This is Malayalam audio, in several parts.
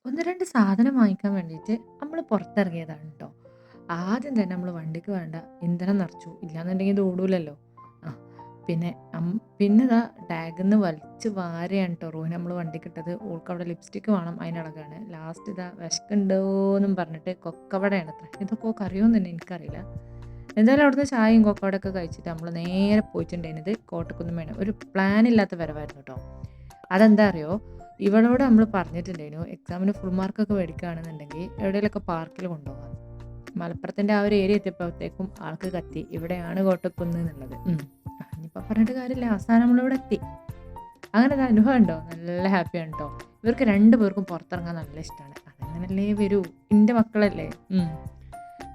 ഒന്ന് 2 സാധനം വാങ്ങിക്കാൻ വേണ്ടിയിട്ട് നമ്മള് പുറത്തിറങ്ങിയതാണ് ട്ടോ. ആദ്യം തന്നെ നമ്മള് വണ്ടിക്ക് വേണ്ട ഇന്ധനം നിറച്ചു. ഇല്ലാന്നുണ്ടെങ്കിൽ ഇത് ഓടൂലല്ലോ. ആ പിന്നെ പിന്നെതാ ടാഗ്ന്ന് വലിച്ച് വാരിയാണ് ട്ടോ റൂഹിനെ നമ്മള് വണ്ടിക്കിട്ടത്. ഓൾക്കവിടെ ലിപ്സ്റ്റിക്ക് വേണം അയിനെളകാണ്. ലാസ്റ്റ് ഇതാ വെശക്കുണ്ടോന്നും പറഞ്ഞിട്ട് കൊക്കവടയാണത്രേ. ഇതൊക്കെ ഓക്കറിയോന്ന് തന്നെ എനിക്കറിയില്ല. എന്തായാലും അവിടുന്ന് ചായയും കൊക്കവടയൊക്കെ കഴിച്ചിട്ട് നമ്മള് നേരെ പോയിട്ടുണ്ടായിരുന്നത് കോട്ടക്കുന്ന്. ഒരു പ്ലാൻ ഇല്ലാത്ത വരവായിരുന്നു ട്ടോ. അതെന്താ അറിയോ? ഇവളോട് നമ്മള് പറഞ്ഞിട്ടുണ്ടായിരുന്നു എക്സാമിന് ഫുൾ മാർക്കൊക്കെ മേടിക്കുകയാണെന്നുണ്ടെങ്കിൽ എവിടെയെങ്കിലുമൊക്കെ പാർക്കിൽ കൊണ്ടുപോകാൻ. മലപ്പുറത്തിന്റെ ആ ഒരു ഏരിയ എത്തിയപ്പോഴത്തേക്കും ആൾക്ക് കത്തി ഇവിടെയാണ് കോട്ടക്കുന്ന് എന്നുള്ളത്. ഇനിയിപ്പോൾ പറഞ്ഞിട്ട് കാര്യമില്ല. അവസാനം നമ്മളിവിടെ എത്തി. അങ്ങനെ ഒരു അനുഭവം ഉണ്ടോ? നല്ല ഹാപ്പിയാണ് ട്ടോ. ഇവർക്ക് 2 പേർക്കും പുറത്തിറങ്ങാൻ നല്ല ഇഷ്ടമാണ്. അതങ്ങനല്ലേ വരൂ. ഇന്റെ മക്കളല്ലേ.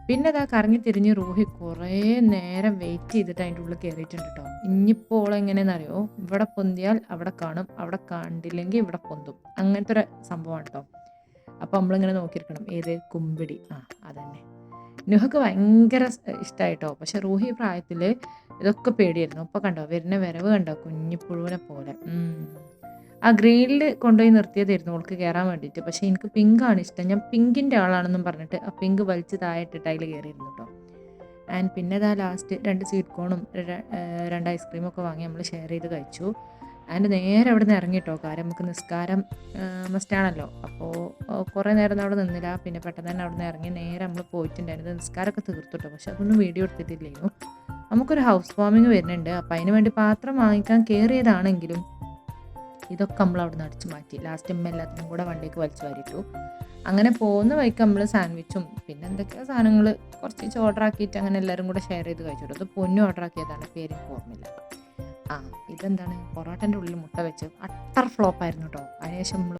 പിന്നെ ദാ കറങ്ങി തിരിഞ്ഞ് റൂഹി കുറേ നേരം വെയിറ്റ് ചെയ്തിട്ട് അതിൻ്റെ ഉള്ളിൽ കയറിയിട്ടുണ്ട് ട്ടോ. ഇനിയിപ്പോൾ ഓളെങ്ങനെയെന്നറിയോ? ഇവിടെ പൊന്തിയാൽ അവിടെ കാണും. അവിടെ കണ്ടില്ലെങ്കിൽ ഇവിടെ പൊന്തും. അങ്ങനത്തെ ഒരു സംഭവമാണ് ട്ടോ. അപ്പോൾ നമ്മളിങ്ങനെ നോക്കിയിരിക്കണം. ഏത്? കുമ്പിടി. അതന്നെ. നുഹക്ക് ഭയങ്കര ഇഷ്ടായിട്ടോ. പക്ഷെ റൂഹി ഈ പ്രായത്തില് ഇതൊക്കെ പേടിയായിരുന്നു. ഇപ്പൊ കണ്ടോ വരുന്ന വരവ് കണ്ടോ കുഞ്ഞിപ്പുഴുവിനെ പോലെ. ആ ഗ്രീനിൽ കൊണ്ടുപോയി നിർത്തിയതായിരുന്നു ഓൾക്ക് കയറാൻ വേണ്ടിയിട്ട്. പക്ഷെ എനിക്ക് പിങ്കാണ് ഇഷ്ടം. ഞാൻ പിങ്കിൻ്റെ ആളാണെന്നും പറഞ്ഞിട്ട് ആ പിങ്ക് വലിച്ച് താഴെയിട്ടിട്ട് അതിൽ കയറിയിരുന്നു കേട്ടോ. ആൻഡ് പിന്നെ ഇതാ ലാസ്റ്റ് 2 സ്വീറ്റ് കോണും 2 ഐസ്ക്രീമൊക്കെ വാങ്ങി നമ്മൾ ഷെയർ ചെയ്ത് കഴിച്ചു. ആൻഡ് നേരെ അവിടെ നിന്ന് ഇറങ്ങിട്ടോ. കാര്യം നമുക്ക് നിസ്കാരം മസ്റ്റാണല്ലോ. അപ്പോൾ കുറേ നേരം അവിടെ നിന്നില്ല. പിന്നെ പെട്ടെന്ന് തന്നെ അവിടെ നിന്ന് ഇറങ്ങി നേരെ നമ്മൾ പോയിട്ടുണ്ടായിരുന്നു. നിസ്കാരമൊക്കെ തീർത്തുട്ടോ. പക്ഷെ അതൊന്നും വീഡിയോ എടുത്തിട്ടില്ലേനു. നമുക്കൊരു ഹൗസ് വാമിങ് വരുന്നുണ്ട്. അപ്പം അതിന് വേണ്ടി പാത്രം വാങ്ങിക്കാൻ കയറിയതാണെങ്കിലും ഇതൊക്കെ നമ്മൾ അവിടെ നിന്ന് അടിച്ചു മാറ്റി. ലാസ്റ്റ് ഉമ്മ എല്ലാത്തിനും കൂടെ വണ്ടിക്ക് വലിച്ചു വാരിയിട്ടു. അങ്ങനെ പോകുന്ന വഴിക്ക് നമ്മൾ സാൻഡ്വിച്ചും പിന്നെ എന്തൊക്കെയോ സാധനങ്ങൾ കുറച്ച് ഓർഡർ ആക്കിയിട്ട് അങ്ങനെ എല്ലാവരും കൂടെ ഷെയർ ചെയ്ത് കഴിച്ചു. അത് പൊന്നു ഓർഡർ ആക്കിയതാണ്, പേര് ഓർമ്മയില്ല. ഇതെന്താണ് പൊറോട്ടൻ്റെ ഉള്ളിൽ മുട്ട വെച്ച് അട്ടർ ഫ്ലോപ്പ് ആയിരുന്നു കേട്ടോ. അതിനുശേഷം നമ്മൾ